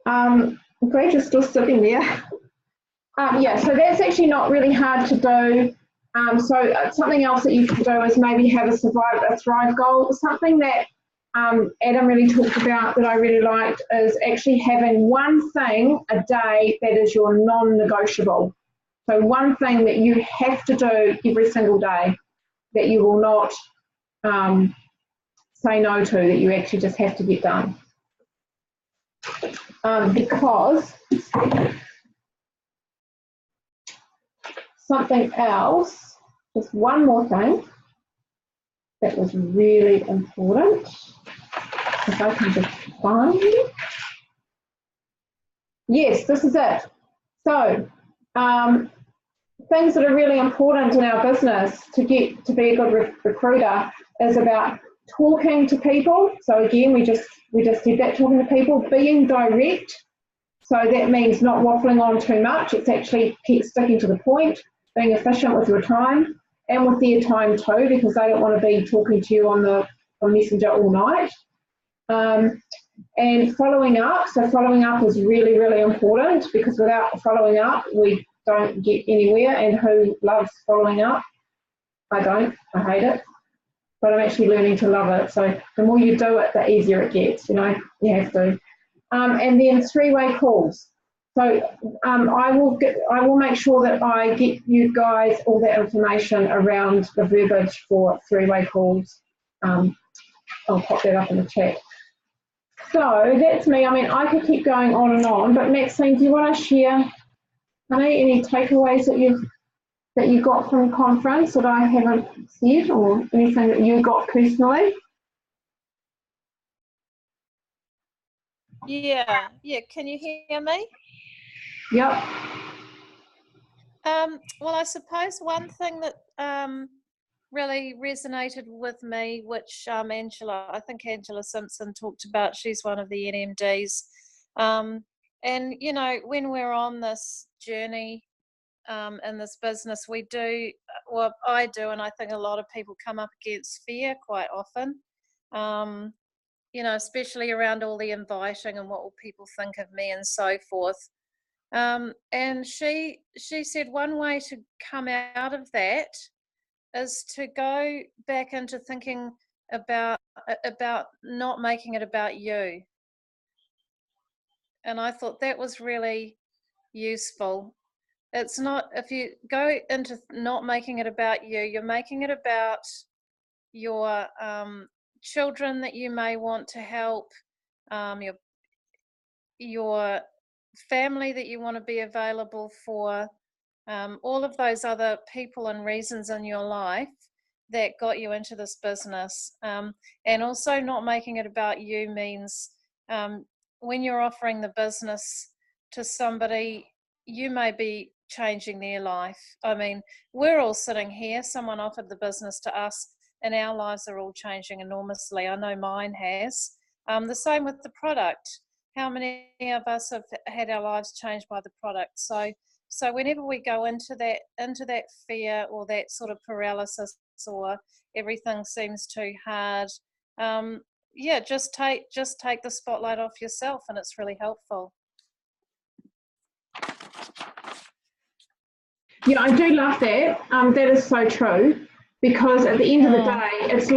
Great, you're still sitting there. Yeah, so that's actually not really hard to do. Something else that you can do is maybe have a thrive goal. Something that Adam really talked about that I really liked is actually having one thing a day that is your non-negotiable. So one thing that you have to do every single day that you will not say no to, that you actually just have to get done. Because something else, just one more thing that was really important, if I can just find it. Yes, this is it. So things that are really important in our business to get to be a good recruiter is about talking to people. So again, we just did that, talking to people, being direct. So that means not waffling on too much. It's actually keep sticking to the point, being efficient with your time and with their time too, because they don't want to be talking to you on Messenger all night. And following up. So following up is really, really important, because without following up, we don't get anywhere. And who loves following up? I don't. I hate it. But I'm actually learning to love it. So the more you do it, the easier it gets. You have to. And then three-way calls. So I will make sure that I get you guys all that information around the verbiage for three-way calls. I'll pop that up in the chat. So that's me. I mean, I could keep going on and on, but Maxine, do you want to share any takeaways that you got from the conference that I haven't said, or anything that you got personally? Yeah. Can you hear me? Yep. Well, I suppose one thing that really resonated with me, which I think Angela Simpson talked about. She's one of the NMDs. And, when we're on this journey in this business, I do, and I think a lot of people come up against fear quite often, especially around all the inviting and what will people think of me and so forth. And she said one way to come out of that is to go back into thinking about not making it about you. And I thought that was really useful. It's not, if you go into not making it about you, you're making it about your children that you may want to help, your family that you want to be available for, all of those other people and reasons in your life that got you into this business. And also not making it about you means when you're offering the business to somebody, you may be changing their life. I mean, we're all sitting here, someone offered the business to us, and our lives are all changing enormously. I know mine has. The same with the product. How many of us have had our lives changed by the product? So whenever we go into that fear or that sort of paralysis, or everything seems too hard, just take the spotlight off yourself, and it's really helpful. Yeah, I do love that. That is so true, because at the end of the day, it's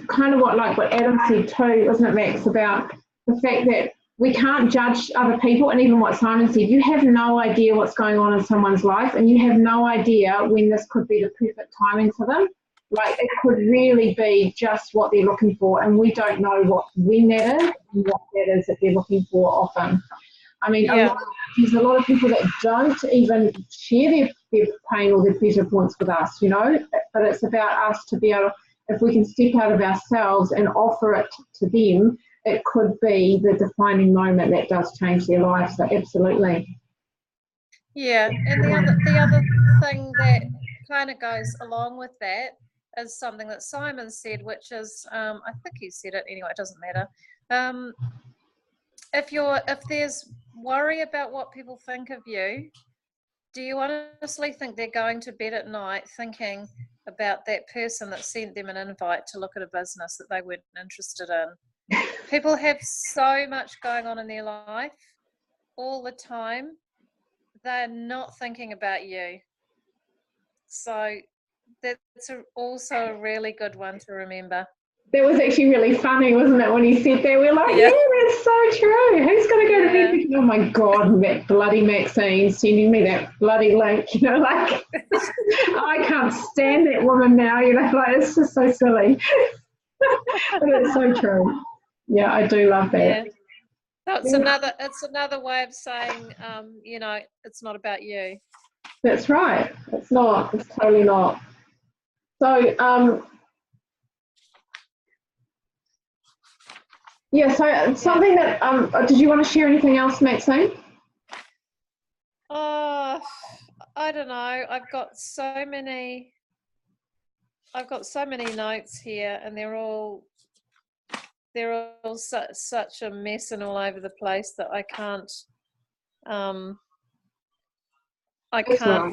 kind of what Adam said too, isn't it, Max, about the fact that we can't judge other people, and even what Simon said, you have no idea what's going on in someone's life, and you have no idea when this could be the perfect timing for them. It could really be just what they're looking for, and we don't know when that is and what that is that they're looking for often. I mean, there's a lot of people that don't even share their pain or their pleasure points with us, but it's about us to be able, if we can step out of ourselves and offer it to them, it could be the defining moment that does change their life. So absolutely. Yeah, and the other thing that kind of goes along with that is something that Simon said, which is, I think he said it anyway, it doesn't matter. If there's worry about what people think of you, do you honestly think they're going to bed at night thinking about that person that sent them an invite to look at a business that they weren't interested in? People have so much going on in their life, all the time, they're not thinking about you. So that's also a really good one to remember. That was actually really funny, wasn't it, when you said that? We're like, Yeah. that's so true. Who's going to go to bed Yeah. thinking, oh my God, that bloody Maxine sending me that bloody link, like, I can't stand that woman now, like, it's just so silly. But it's so true. Yeah, I do love that. Yeah. So it's another way of saying, it's not about you. That's right. It's not. It's totally not. So, so something that, did you want to share anything else, Maxine? Oh, I don't know. I've got so many notes here, and they're all such a mess and all over the place that I can't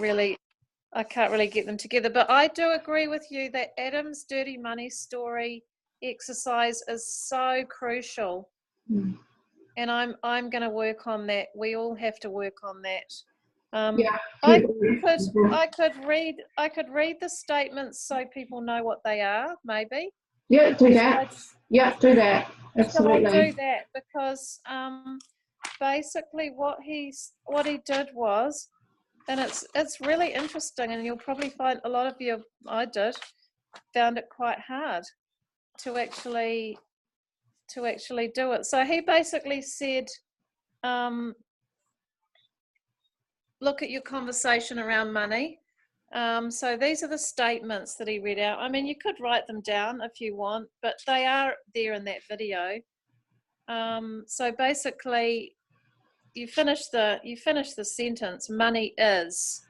really get them together. But I do agree with you that Adam's dirty money story exercise is so crucial. And I'm going to work on that. We all have to work on that. I could read the statements so people know what they are, maybe. Yeah, do that. Do that. Absolutely. Shall I do that? Because basically what he did was, and it's really interesting, and you'll probably find a lot of you, found it quite hard to actually do it. So he basically said, look at your conversation around money. So these are the statements that he read out. I mean, you could write them down if you want, but they are there in that video. So basically, you finish the sentence. Money is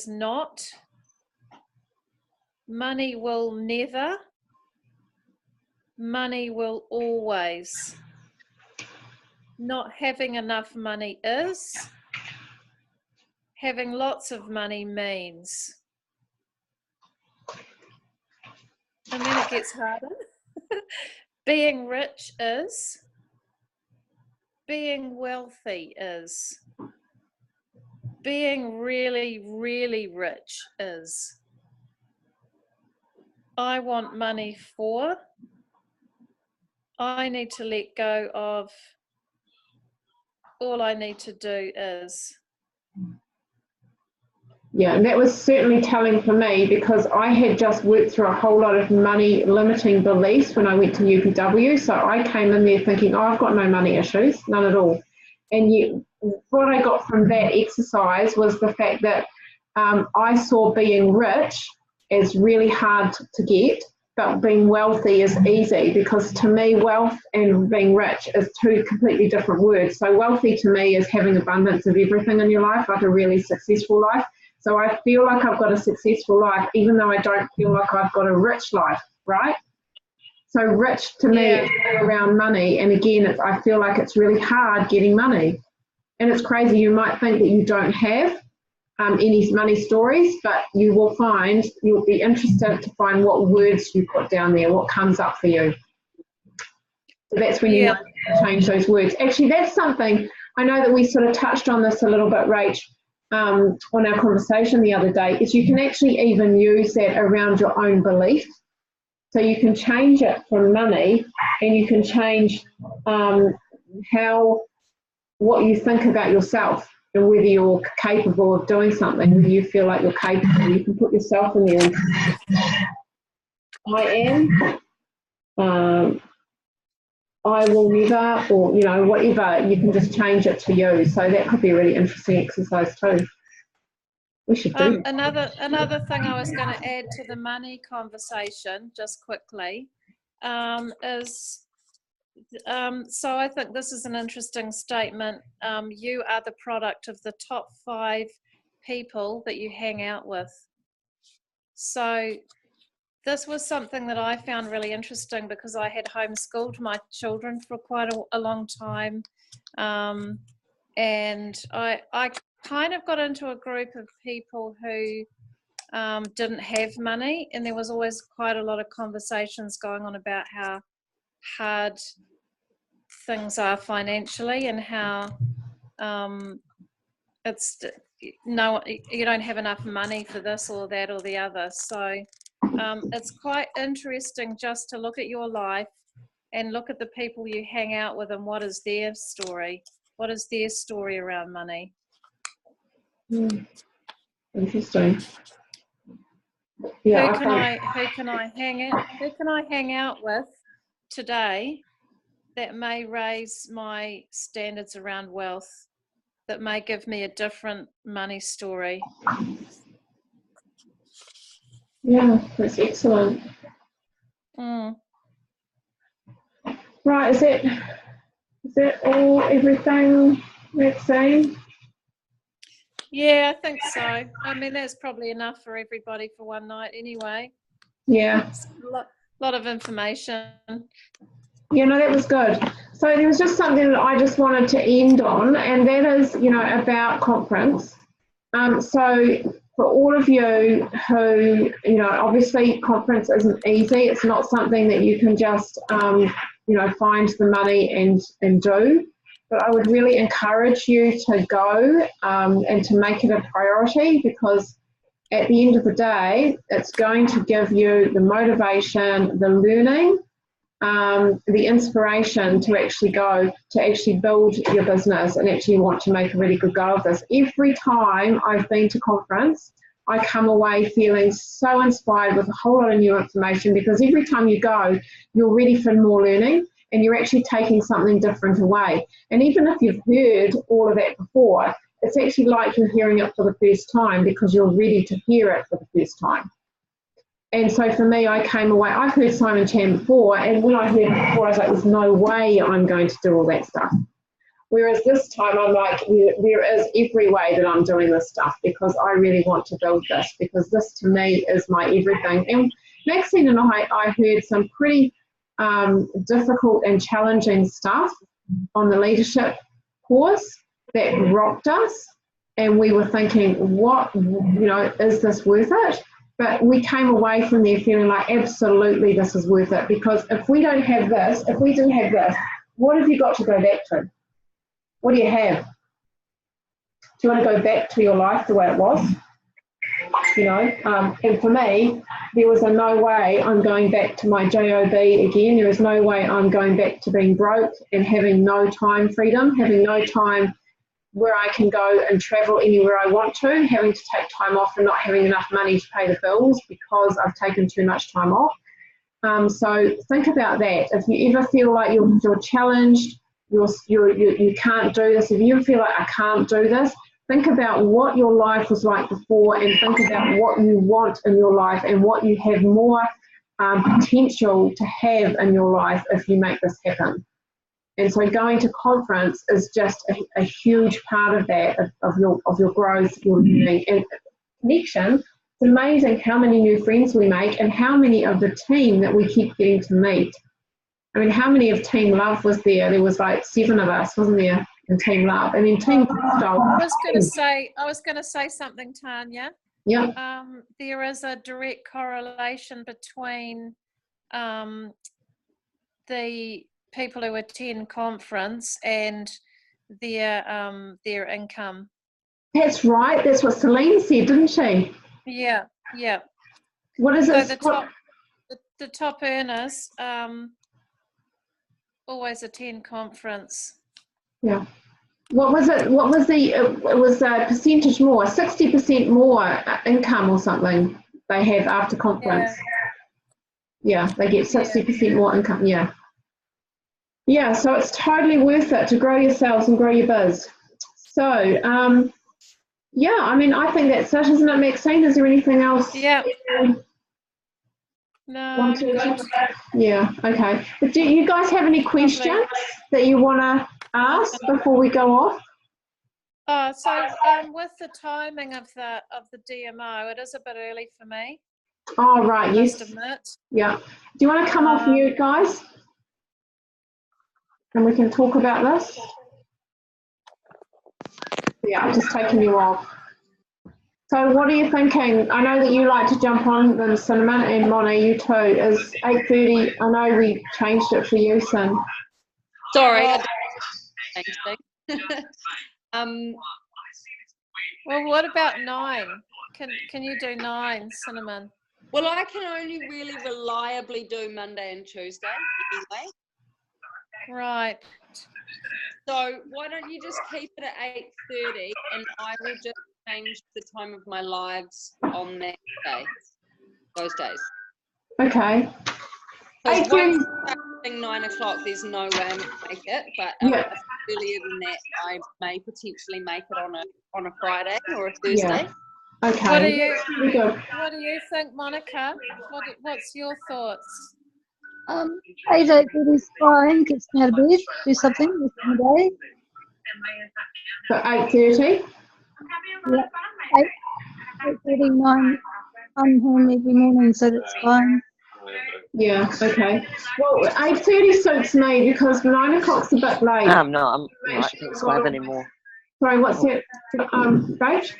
not. Money will never. Money will always. Not having enough money is. Having lots of money means. And then it gets harder. Being rich is. Being wealthy is. Being really, really rich is. I want money for. I need to let go of. All I need to do is. Yeah, and that was certainly telling for me because I had just worked through a whole lot of money limiting beliefs when I went to UPW. So I came in there thinking, oh, I've got no money issues, none at all. And yet, what I got from that exercise was the fact that I saw being rich as really hard to get, but being wealthy is easy because to me, wealth and being rich is two completely different words. So wealthy to me is having abundance of everything in your life, like a really successful life. So I feel like I've got a successful life, even though I don't feel like I've got a rich life, right? So rich to me is around money. And again, I feel like it's really hard getting money. And it's crazy. You might think that you don't have any money stories, but you'll be interested to find what words you put down there, what comes up for you. So that's when you know to change those words. Actually, that's something, I know that we sort of touched on this a little bit, Rach, on our conversation the other day, is you can actually even use that around your own belief. So you can change it from money and you can change what you think about yourself and whether you're capable of doing something, whether you feel like you're capable. You can put yourself in there. I am, I will never, or, whatever, you can just change it to you. So that could be a really interesting exercise too. We should do that. Another thing I was going to add to the money conversation, just quickly, is so I think this is an interesting statement. You are the product of the top 5 people that you hang out with. So this was something that I found really interesting because I had homeschooled my children for quite a long time. And I kind of got into a group of people who didn't have money, and there was always quite a lot of conversations going on about how hard things are financially and how it's no, you don't have enough money for this or that or the other. So it's quite interesting just to look at your life and look at the people you hang out with and what is their story. What is their story around money? Interesting. Yeah, who can I hang out with today that may raise my standards around wealth, that may give me a different money story? Yeah, that's excellent. Right, is that all, everything, Maxine? Yeah, I think so. I mean, that's probably enough for everybody for one night anyway. Yeah. It's a lot of information. Yeah, no, that was good. So there was just something that I just wanted to end on, and that is, about conference. So for all of you who, obviously conference isn't easy. It's not something that you can just, find the money and do. But I would really encourage you to go and to make it a priority, because at the end of the day, it's going to give you the motivation, the learning, the inspiration to actually go, to actually build your business and actually want to make a really good go of this. Every time I've been to conference, I come away feeling so inspired with a whole lot of new information, because every time you go, you're ready for more learning and you're actually taking something different away. And even if you've heard all of that before, it's actually like you're hearing it for the first time, because you're ready to hear it for the first time. And so for me, I came away, I've heard Simon Chan before, and when I heard it before, I was like, there's no way I'm going to do all that stuff. Whereas this time, I'm like, there is every way that I'm doing this stuff, because I really want to build this, because this to me is my everything. And Maxine and I heard some pretty difficult and challenging stuff on the leadership course that rocked us. And we were thinking, what, is this worth it? But we came away from there feeling like, absolutely, this is worth it. Because if we don't have this, if we didn't have this, what have you got to go back to? What do you have? Do you want to go back to your life the way it was? And for me, there was no way I'm going back to my job again. There was no way I'm going back to being broke and having no time freedom, having no time where I can go and travel anywhere I want to, having to take time off and not having enough money to pay the bills because I've taken too much time off. So think about that. If you ever feel like you're challenged, you can't do this, if you feel like I can't do this, think about what your life was like before, and think about what you want in your life and what you have more potential to have in your life if you make this happen. And so going to conference is just a huge part of that, of your growth, your learning and connection. It's amazing how many new friends we make and how many of the team that we keep getting to meet. I mean, how many of Team Love was there? There was like 7 of us, wasn't there, in Team Love? And in Team Crystal. I was going to say something, Tanya. Yeah. There is a direct correlation between the people who attend conference and their income. That's right. That's what Celine said, didn't she? Yeah. What is it? The top earners always attend conference. Yeah. What was it? What was it was a percentage more, 60% more income or something they have after conference. Yeah, they get 60% more income. Yeah. Yeah, so it's totally worth it to grow yourselves and grow your biz. So, yeah, I mean, I think that's it, isn't it, Maxine? Is there anything else? Yeah. No. Yeah, okay. But do you guys have any questions that you want to ask before we go off? So with the timing of the DMO, it is a bit early for me. Oh, right, yes. I must admit. Yeah. Do you want to come off mute, guys? And we can talk about this? Yeah, I've just taken you off. So what are you thinking? I know that you like to jump on the Cinnamon, and Mona, you too. Is 8:30? I know we changed it for you, Sin. Sorry. Well, what about 9? Can you do 9, Cinnamon? Well, I can only really reliably do Monday and Tuesday anyway. Right. So why don't you just keep it at 8:30, and I will just change the time of my lives on that day, those days. Okay. Because once it's 9 o'clock, there's no way I'm going to make it. But earlier than that, I may potentially make it on a Friday or a Thursday. Yeah. Okay. What do you think, Monica? What's your thoughts? 8:30 is fine. Gets me out of bed. Do something within the day. So 8:30. Yeah. 8:30, 9. I'm home every morning, so that's fine. Yeah. Okay. Well, 8:30 suits me because 9 o'clock's a bit late. No, I'm right. I can't survive anymore. Sorry, what's it? Rach?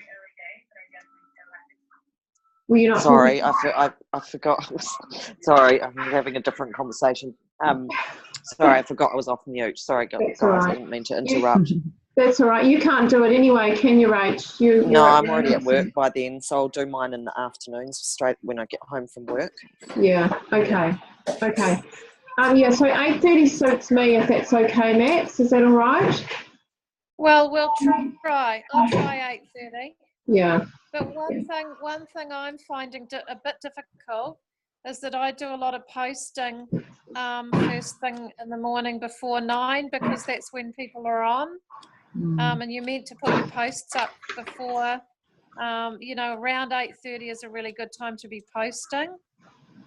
Were you not? Sorry, I forgot. Sorry, I'm having a different conversation. Sorry, I forgot I was off mute. Sorry, guys, I didn't mean to interrupt. That's all right. You can't do it anyway, can you, Rach? No, I'm already at work by then, so I'll do mine in the afternoons, straight when I get home from work. Yeah. Okay. Okay. Yeah. So 8:30 suits me if that's okay, Max. Is that all right? Well, we'll try. I'll try 8:30. Yeah. But one thing I'm finding a bit difficult is that I do a lot of posting first thing in the morning before 9 because that's when people are on. And you're meant to put your posts up before, around 8:30 is a really good time to be posting.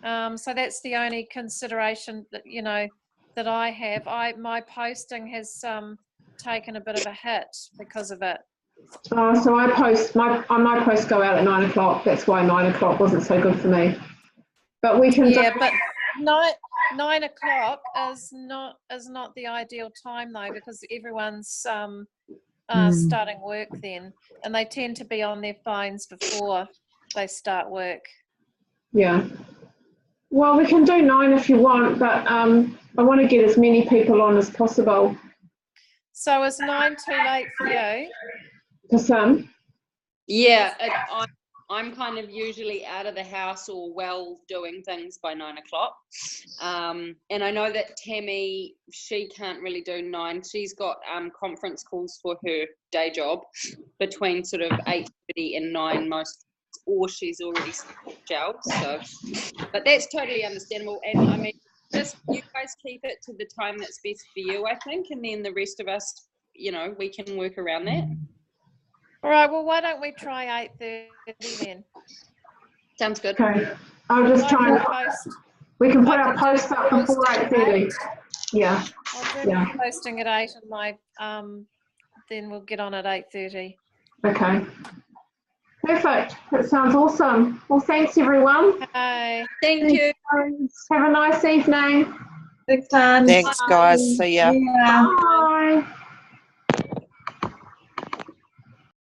So that's the only consideration that I have. My posting has taken a bit of a hit because of it. So my posts go out at 9 o'clock. That's why 9 o'clock wasn't so good for me. But we can. Yeah, but 9 o'clock is not the ideal time though, because everyone's starting work then, and they tend to be on their phones before they start work. Yeah. Well, we can do 9 if you want, but I want to get as many people on as possible. So is 9 too late for you? For some. Yeah, I'm kind of usually out of the house or doing things by 9 o'clock. And I know that Tammy, she can't really do 9. She's got conference calls for her day job between sort of 8:30 and 9 most, or she's already shelved. So, but that's totally understandable. And I mean, just you guys keep it to the time that's best for you, I think, and then the rest of us, we can work around that. All right, well, why don't we try 8:30 then? Sounds good. Okay. I'll just try and post. We can put our post up before 8:30. Yeah. I'll do my posting at 8 and then we'll get on at 8:30. Okay. Perfect. That sounds awesome. Well, thanks everyone. Hey. Thank you. Have a nice evening. Big time. Thanks, guys. See ya. Bye.